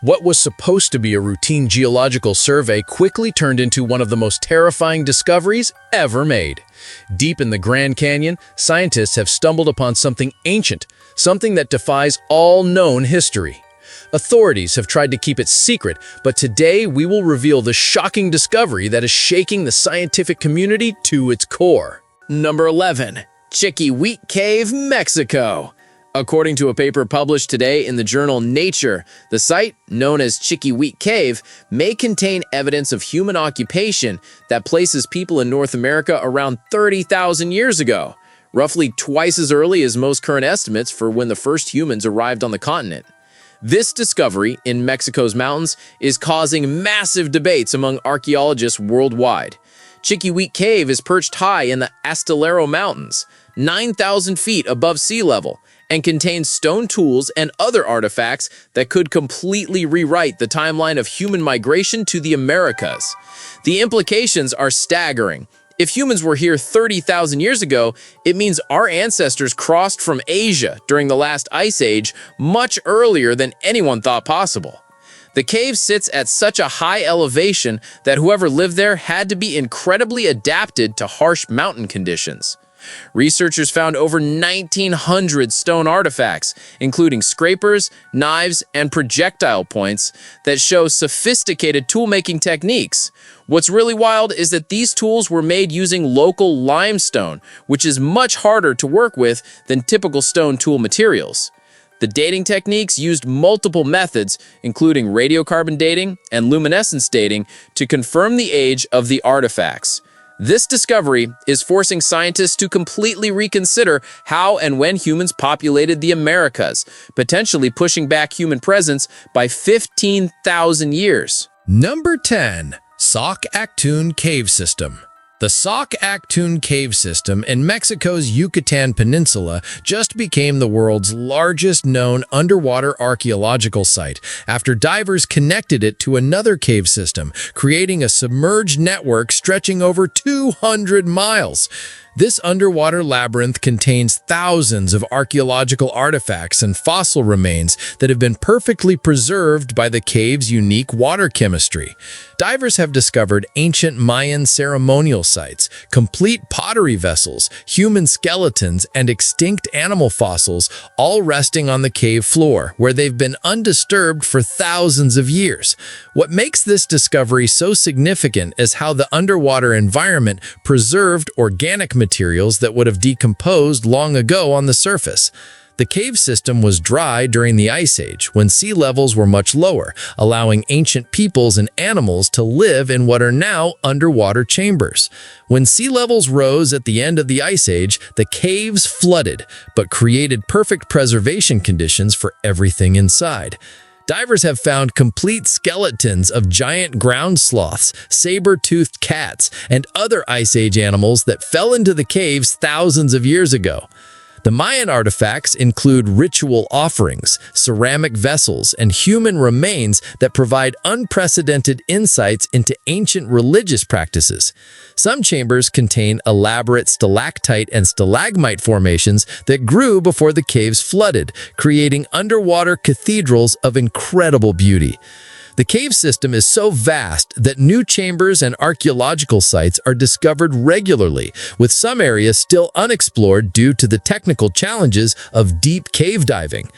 What was supposed to be a routine geological survey quickly turned into one of the most terrifying discoveries ever made. Deep in the Grand Canyon, scientists have stumbled upon something ancient, something that defies all known history. Authorities have tried to keep it secret, but today we will reveal the shocking discovery that is shaking the scientific community to its core. Number 11. Chiquihuite Cave, Mexico. According to a paper published today in the journal Nature, the site, known as Chiquihuite Cave, may contain evidence of human occupation that places people in North America around 30,000 years ago, roughly twice as early as most current estimates for when the first humans arrived on the continent. This discovery in Mexico's mountains is causing massive debates among archaeologists worldwide. Chiquihuite Cave is perched high in the Astillero Mountains, 9,000 feet above sea level, and contains stone tools and other artifacts that could completely rewrite the timeline of human migration to the Americas. The implications are staggering. If humans were here 30,000 years ago, it means our ancestors crossed from Asia during the last ice age much earlier than anyone thought possible. The cave sits at such a high elevation that whoever lived there had to be incredibly adapted to harsh mountain conditions. Researchers found over 1,900 stone artifacts, including scrapers, knives, and projectile points that show sophisticated tool-making techniques. What's really wild is that these tools were made using local limestone, which is much harder to work with than typical stone tool materials. The dating techniques used multiple methods, including radiocarbon dating and luminescence dating, to confirm the age of the artifacts. This discovery is forcing scientists to completely reconsider how and when humans populated the Americas, potentially pushing back human presence by 15,000 years. Number 10. Sauk-Actun Cave System. The Sauk-Actun Cave System in Mexico's Yucatan Peninsula just became the world's largest known underwater archaeological site after divers connected it to another cave system, creating a submerged network stretching over 200 miles. This underwater labyrinth contains thousands of archaeological artifacts and fossil remains that have been perfectly preserved by the cave's unique water chemistry. Divers have discovered ancient Mayan ceremonial sites, complete pottery vessels, human skeletons, and extinct animal fossils, all resting on the cave floor, where they've been undisturbed for thousands of years. What makes this discovery so significant is how the underwater environment preserved organic materials that would have decomposed long ago on the surface. The cave system was dry during the Ice Age, when sea levels were much lower, allowing ancient peoples and animals to live in what are now underwater chambers. When sea levels rose at the end of the Ice Age, the caves flooded, but created perfect preservation conditions for everything inside. Divers have found complete skeletons of giant ground sloths, saber-toothed cats, and other Ice Age animals that fell into the caves thousands of years ago. The Mayan artifacts include ritual offerings, ceramic vessels, and human remains that provide unprecedented insights into ancient religious practices. Some chambers contain elaborate stalactite and stalagmite formations that grew before the caves flooded, creating underwater cathedrals of incredible beauty. The cave system is so vast that new chambers and archaeological sites are discovered regularly, with some areas still unexplored due to the technical challenges of deep cave diving.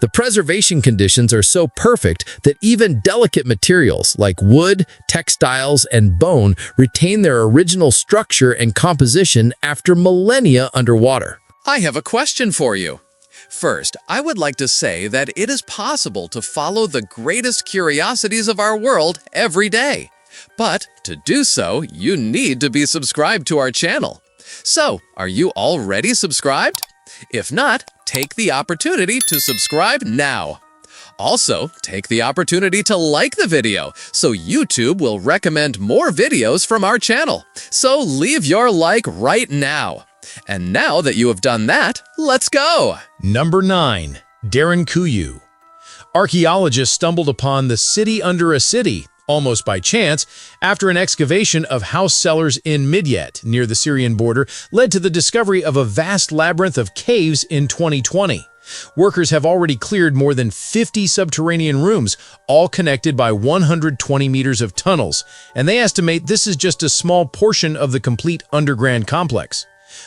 The preservation conditions are so perfect that even delicate materials like wood, textiles, and bone retain their original structure and composition after millennia underwater. I have a question for you. First, I would like to say that it is possible to follow the greatest curiosities of our world every day. But to do so, you need to be subscribed to our channel. So, are you already subscribed? If not, take the opportunity to subscribe now. Also, take the opportunity to like the video so YouTube will recommend more videos from our channel. So leave your like right now. And now that you have done that, let's go! Number 9. Derinkuyu. Archaeologists stumbled upon the city under a city, almost by chance, after an excavation of house cellars in Midyat, near the Syrian border, led to the discovery of a vast labyrinth of caves in 2020. Workers have already cleared more than 50 subterranean rooms, all connected by 120 meters of tunnels, and they estimate this is just a small portion of the complete underground complex.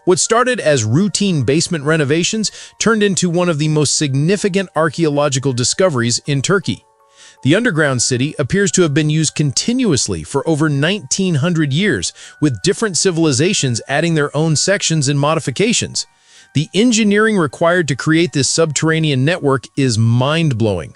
What started as routine basement renovations turned into one of the most significant archaeological discoveries in Turkey. The underground city appears to have been used continuously for over 1900 years, with different civilizations adding their own sections and modifications. The engineering required to create this subterranean network is mind-blowing.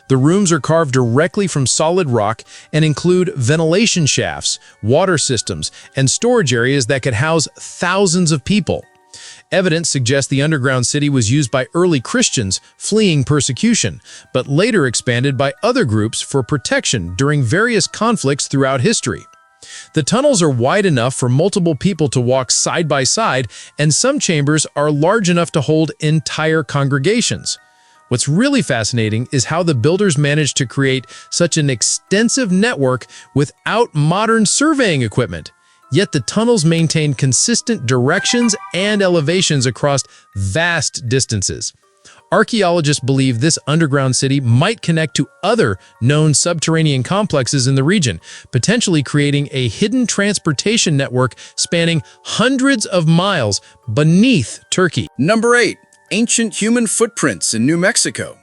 The rooms are carved directly from solid rock and include ventilation shafts, water systems, and storage areas that could house thousands of people. Evidence suggests the underground city was used by early Christians fleeing persecution, but later expanded by other groups for protection during various conflicts throughout history. The tunnels are wide enough for multiple people to walk side by side, and some chambers are large enough to hold entire congregations. What's really fascinating is how the builders managed to create such an extensive network without modern surveying equipment. Yet the tunnels maintain consistent directions and elevations across vast distances. Archaeologists believe this underground city might connect to other known subterranean complexes in the region, potentially creating a hidden transportation network spanning hundreds of miles beneath Turkey. Number 8. Ancient human footprints in New Mexico.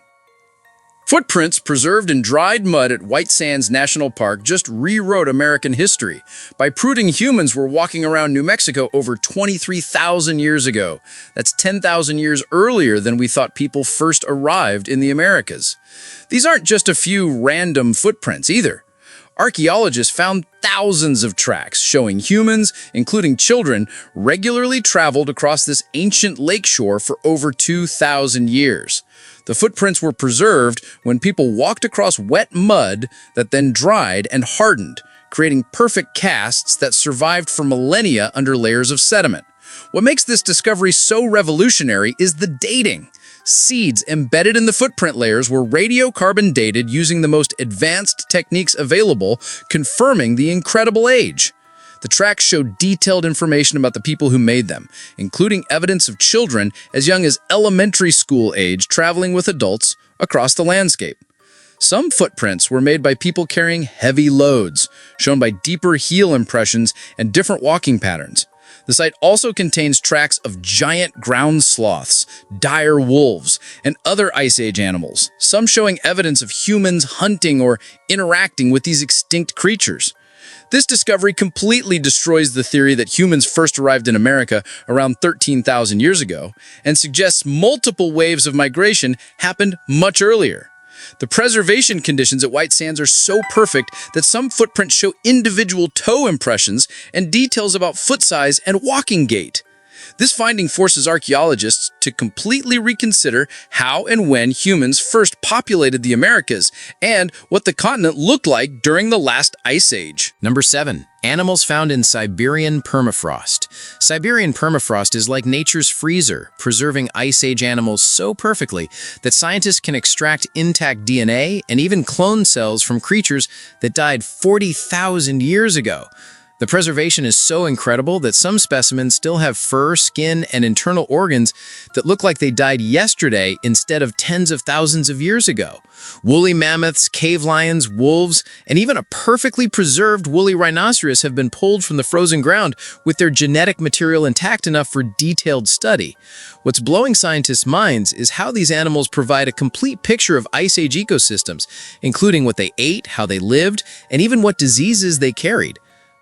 Footprints preserved in dried mud at White Sands National Park just rewrote American history by proving humans were walking around New Mexico over 23,000 years ago. That's 10,000 years earlier than we thought people first arrived in the Americas. These aren't just a few random footprints either. Archaeologists found thousands of tracks showing humans, including children, regularly traveled across this ancient lakeshore for over 2,000 years. The footprints were preserved when people walked across wet mud that then dried and hardened, creating perfect casts that survived for millennia under layers of sediment. What makes this discovery so revolutionary is the dating. Seeds embedded in the footprint layers were radiocarbon dated using the most advanced techniques available, confirming the incredible age. The tracks show detailed information about the people who made them, including evidence of children as young as elementary school age traveling with adults across the landscape. Some footprints were made by people carrying heavy loads, shown by deeper heel impressions and different walking patterns. The site also contains tracks of giant ground sloths, dire wolves, and other Ice Age animals, some showing evidence of humans hunting or interacting with these extinct creatures. This discovery completely destroys the theory that humans first arrived in America around 13,000 years ago and suggests multiple waves of migration happened much earlier. The preservation conditions at White Sands are so perfect that some footprints show individual toe impressions and details about foot size and walking gait. This finding forces archaeologists to completely reconsider how and when humans first populated the Americas and what the continent looked like during the last ice age. Number 7. Animals found in Siberian permafrost. Siberian permafrost is like nature's freezer, preserving Ice Age animals so perfectly that scientists can extract intact DNA and even clone cells from creatures that died 40,000 years ago. The preservation is so incredible that some specimens still have fur, skin, and internal organs that look like they died yesterday instead of tens of thousands of years ago. Woolly mammoths, cave lions, wolves, and even a perfectly preserved woolly rhinoceros have been pulled from the frozen ground with their genetic material intact enough for detailed study. What's blowing scientists' minds is how these animals provide a complete picture of Ice Age ecosystems, including what they ate, how they lived, and even what diseases they carried.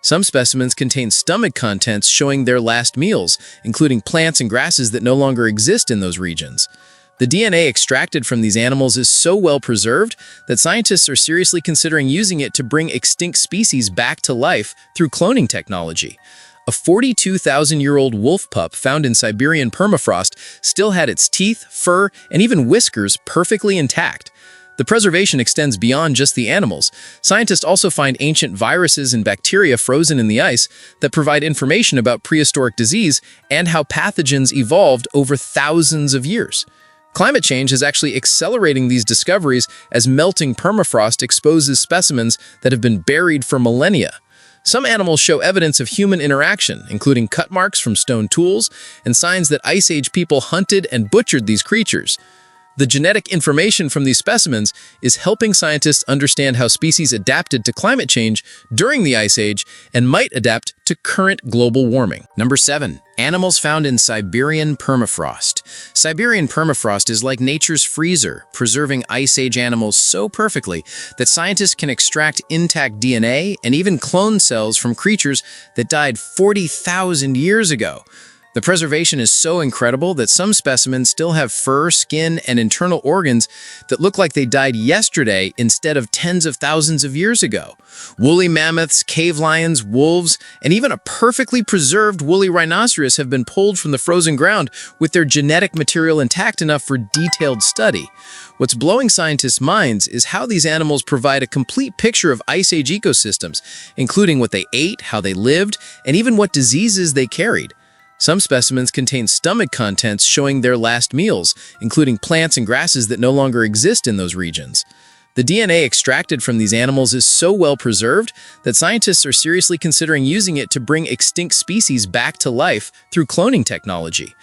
Some specimens contain stomach contents showing their last meals, including plants and grasses that no longer exist in those regions. The DNA extracted from these animals is so well preserved that scientists are seriously considering using it to bring extinct species back to life through cloning technology. A 42,000-year-old wolf pup found in Siberian permafrost still had its teeth, fur, and even whiskers perfectly intact. The preservation extends beyond just the animals. Scientists also find ancient viruses and bacteria frozen in the ice that provide information about prehistoric disease and how pathogens evolved over thousands of years. Climate change is actually accelerating these discoveries as melting permafrost exposes specimens that have been buried for millennia. Some animals show evidence of human interaction, including cut marks from stone tools and signs that Ice Age people hunted and butchered these creatures. The genetic information from these specimens is helping scientists understand how species adapted to climate change during the Ice Age and might adapt to current global warming. Number 7. Animals found in Siberian permafrost. Siberian permafrost is like nature's freezer, preserving Ice Age animals so perfectly that scientists can extract intact DNA and even clone cells from creatures that died 40,000 years ago. The preservation is so incredible that some specimens still have fur, skin, and internal organs that look like they died yesterday instead of tens of thousands of years ago. Woolly mammoths, cave lions, wolves, and even a perfectly preserved woolly rhinoceros have been pulled from the frozen ground with their genetic material intact enough for detailed study. What's blowing scientists' minds is how these animals provide a complete picture of Ice Age ecosystems, including what they ate, how they lived, and even what diseases they carried. Some specimens contain stomach contents showing their last meals, including plants and grasses that no longer exist in those regions. The DNA extracted from these animals is so well preserved that scientists are seriously considering using it to bring extinct species back to life through cloning technology.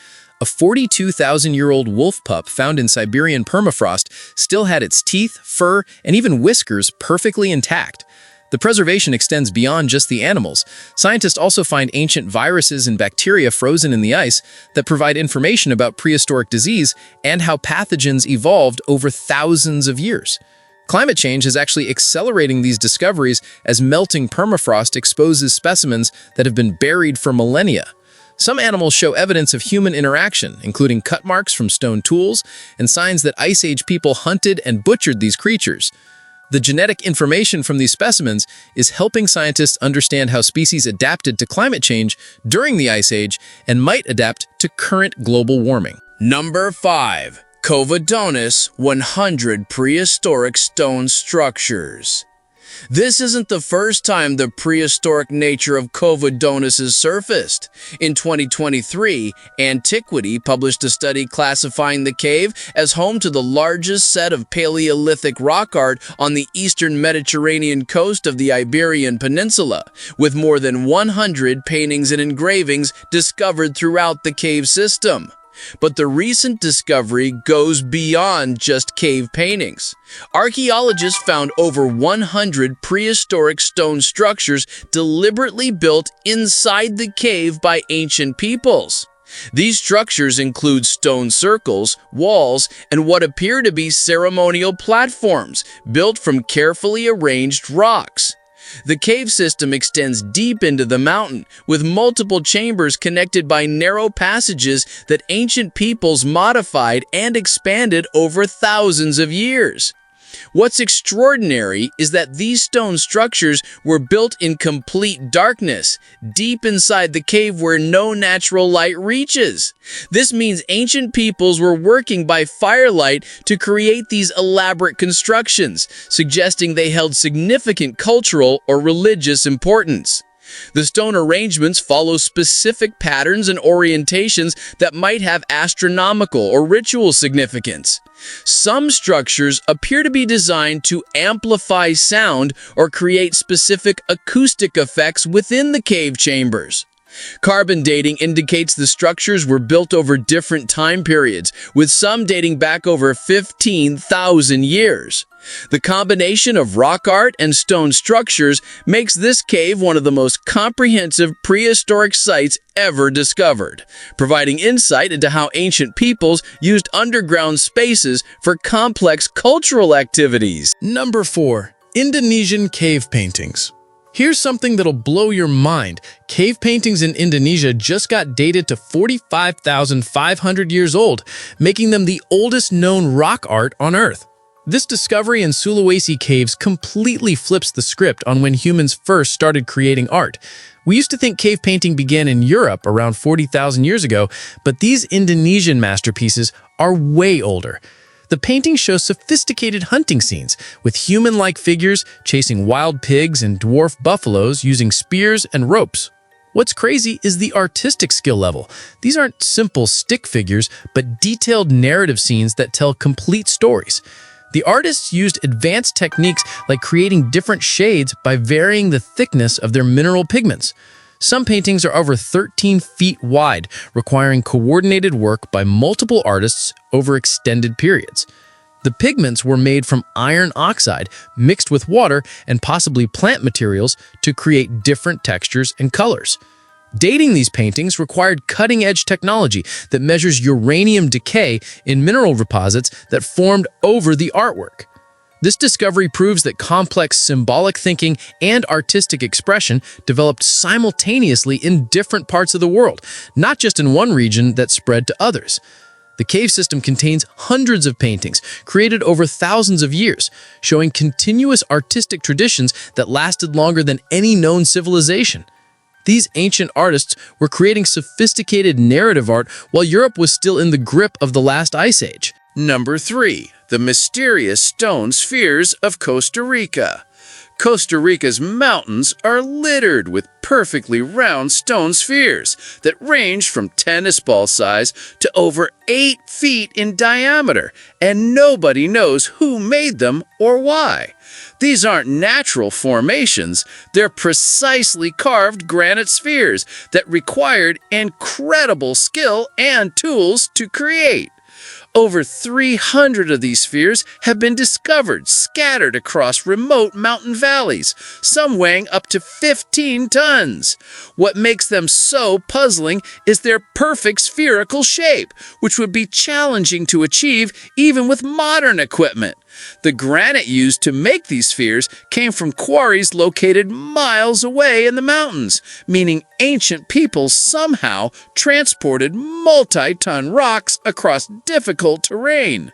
A 42,000-year-old wolf pup found in Siberian permafrost still had its teeth, fur, and even whiskers perfectly intact. The preservation extends beyond just the animals. Scientists also find ancient viruses and bacteria frozen in the ice that provide information about prehistoric disease and how pathogens evolved over thousands of years. Climate change is actually accelerating these discoveries as melting permafrost exposes specimens that have been buried for millennia. Some animals show evidence of human interaction, including cut marks from stone tools and signs that Ice Age people hunted and butchered these creatures. The genetic information from these specimens is helping scientists understand how species adapted to climate change during the Ice Age and might adapt to current global warming. Number 5. Covedonis 100 Prehistoric Stone Structures. This isn't the first time the prehistoric nature of Covedonis has surfaced. In 2023, Antiquity published a study classifying the cave as home to the largest set of Paleolithic rock art on the eastern Mediterranean coast of the Iberian Peninsula, with more than 100 paintings and engravings discovered throughout the cave system. But the recent discovery goes beyond just cave paintings. Archaeologists found over 100 prehistoric stone structures deliberately built inside the cave by ancient peoples. These structures include stone circles, walls, and what appear to be ceremonial platforms built from carefully arranged rocks. The cave system extends deep into the mountain, with multiple chambers connected by narrow passages that ancient peoples modified and expanded over thousands of years. What's extraordinary is that these stone structures were built in complete darkness, deep inside the cave where no natural light reaches. This means ancient peoples were working by firelight to create these elaborate constructions, suggesting they held significant cultural or religious importance. The stone arrangements follow specific patterns and orientations that might have astronomical or ritual significance. Some structures appear to be designed to amplify sound or create specific acoustic effects within the cave chambers. Carbon dating indicates the structures were built over different time periods, with some dating back over 15,000 years. The combination of rock art and stone structures makes this cave one of the most comprehensive prehistoric sites ever discovered, providing insight into how ancient peoples used underground spaces for complex cultural activities. Number 4. Indonesian cave paintings. Here's something that'll blow your mind. Cave paintings in Indonesia just got dated to 45,500 years old, making them the oldest known rock art on Earth. This discovery in Sulawesi caves completely flips the script on when humans first started creating art. We used to think cave painting began in Europe around 40,000 years ago, but these Indonesian masterpieces are way older. The paintings show sophisticated hunting scenes, with human-like figures chasing wild pigs and dwarf buffaloes using spears and ropes. What's crazy is the artistic skill level. These aren't simple stick figures, but detailed narrative scenes that tell complete stories. The artists used advanced techniques like creating different shades by varying the thickness of their mineral pigments. Some paintings are over 13 feet wide, requiring coordinated work by multiple artists over extended periods. The pigments were made from iron oxide mixed with water and possibly plant materials to create different textures and colors. Dating these paintings required cutting-edge technology that measures uranium decay in mineral deposits that formed over the artwork. This discovery proves that complex symbolic thinking and artistic expression developed simultaneously in different parts of the world, not just in one region that spread to others. The cave system contains hundreds of paintings created over thousands of years, showing continuous artistic traditions that lasted longer than any known civilization. These ancient artists were creating sophisticated narrative art while Europe was still in the grip of the last ice age. Number 3. The mysterious stone spheres of Costa Rica. Costa Rica's mountains are littered with perfectly round stone spheres that range from tennis ball size to over 8 feet in diameter, and nobody knows who made them or why. These aren't natural formations, they're precisely carved granite spheres that required incredible skill and tools to create. Over 300 of these spheres have been discovered scattered across remote mountain valleys, some weighing up to 15 tons. What makes them so puzzling is their perfect spherical shape, which would be challenging to achieve even with modern equipment. The granite used to make these spheres came from quarries located miles away in the mountains, meaning ancient peoples somehow transported multi-ton rocks across difficult terrain.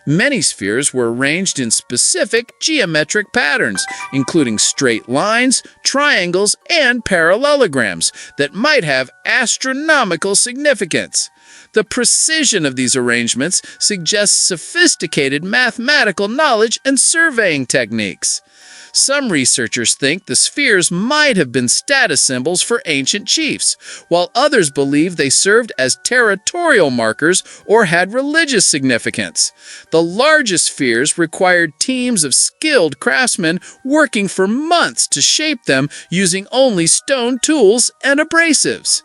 Many spheres were arranged in specific geometric patterns, including straight lines, triangles, and parallelograms that might have astronomical significance. The precision of these arrangements suggests sophisticated mathematical knowledge and surveying techniques. Some researchers think the spheres might have been status symbols for ancient chiefs, while others believe they served as territorial markers or had religious significance. The largest spheres required teams of skilled craftsmen working for months to shape them using only stone tools and abrasives.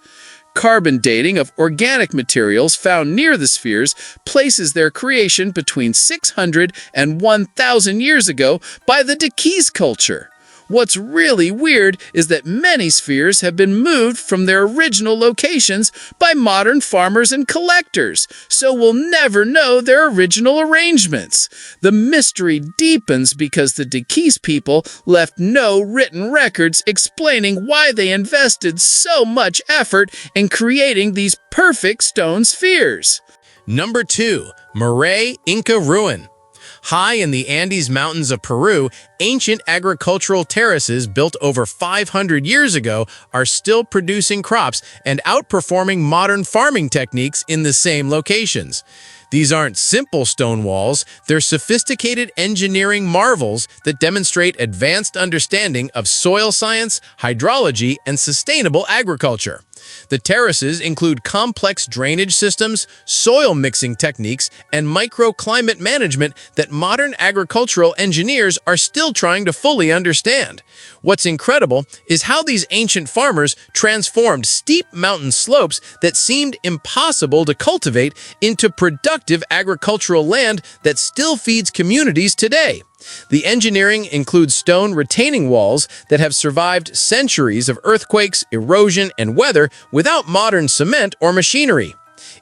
Carbon dating of organic materials found near the spheres places their creation between 600 and 1,000 years ago by the Dikis culture. What's really weird is that many spheres have been moved from their original locations by modern farmers and collectors, so we'll never know their original arrangements. The mystery deepens because the Dikis people left no written records explaining why they invested so much effort in creating these perfect stone spheres. Number 2. Maray Inca Ruin. High in the Andes Mountains of Peru, ancient agricultural terraces built over 500 years ago are still producing crops and outperforming modern farming techniques in the same locations. These aren't simple stone walls, they're sophisticated engineering marvels that demonstrate advanced understanding of soil science, hydrology, and sustainable agriculture. The terraces include complex drainage systems, soil mixing techniques, and microclimate management that modern agricultural engineers are still trying to fully understand. What's incredible is how these ancient farmers transformed steep mountain slopes that seemed impossible to cultivate into productive agricultural land that still feeds communities today. The engineering includes stone retaining walls that have survived centuries of earthquakes, erosion, and weather without modern cement or machinery.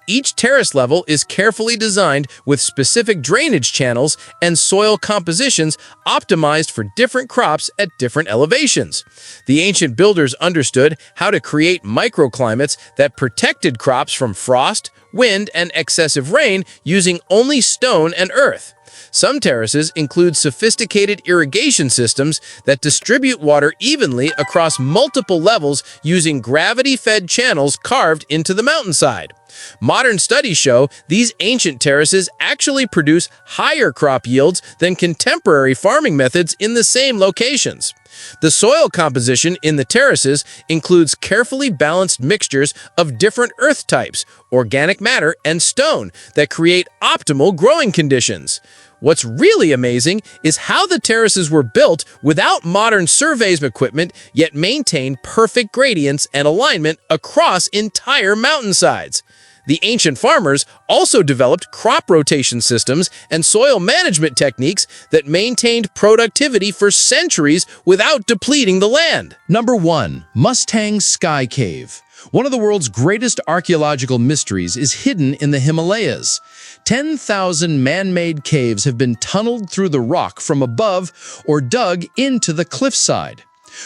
Each terrace level is carefully designed with specific drainage channels and soil compositions optimized for different crops at different elevations. The ancient builders understood how to create microclimates that protected crops from frost, wind, and excessive rain using only stone and earth. Some terraces include sophisticated irrigation systems that distribute water evenly across multiple levels using gravity-fed channels carved into the mountainside. Modern studies show these ancient terraces actually produce higher crop yields than contemporary farming methods in the same locations. The soil composition in the terraces includes carefully balanced mixtures of different earth types, organic matter, and stone that create optimal growing conditions. What's really amazing is how the terraces were built without modern surveys equipment, yet maintained perfect gradients and alignment across entire mountainsides. The ancient farmers also developed crop rotation systems and soil management techniques that maintained productivity for centuries without depleting the land. Number 1. Mustang Sky Cave. One of the world's greatest archaeological mysteries is hidden in the Himalayas. 10,000 man-made caves have been tunneled through the rock from above or dug into the cliffside.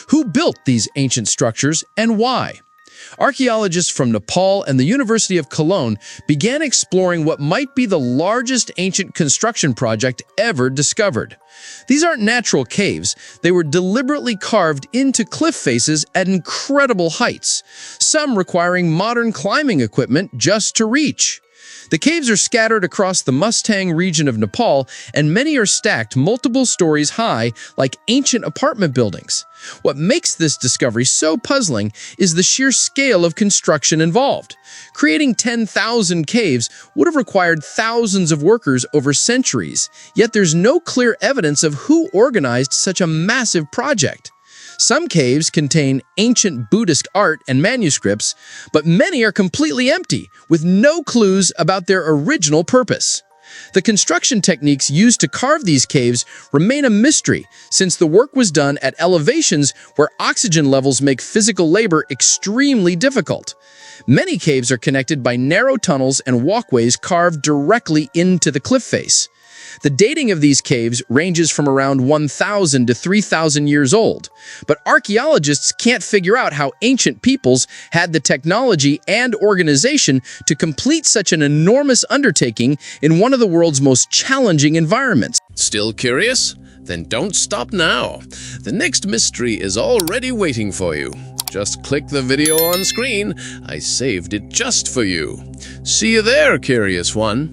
Who built these ancient structures and why? Archaeologists from Nepal and the University of Cologne began exploring what might be the largest ancient construction project ever discovered. These aren't natural caves. They were deliberately carved into cliff faces at incredible heights, some requiring modern climbing equipment just to reach. The caves are scattered across the Mustang region of Nepal, and many are stacked multiple stories high like ancient apartment buildings. What makes this discovery so puzzling is the sheer scale of construction involved. Creating 10,000 caves would have required thousands of workers over centuries, yet there's no clear evidence of who organized such a massive project. Some caves contain ancient Buddhist art and manuscripts, but many are completely empty, with no clues about their original purpose. The construction techniques used to carve these caves remain a mystery, since the work was done at elevations where oxygen levels make physical labor extremely difficult. Many caves are connected by narrow tunnels and walkways carved directly into the cliff face. The dating of these caves ranges from around 1,000 to 3,000 years old, but archaeologists can't figure out how ancient peoples had the technology and organization to complete such an enormous undertaking in one of the world's most challenging environments. Still curious? Then don't stop now. The next mystery is already waiting for you. Just click the video on screen. I saved it just for you. See you there, curious one.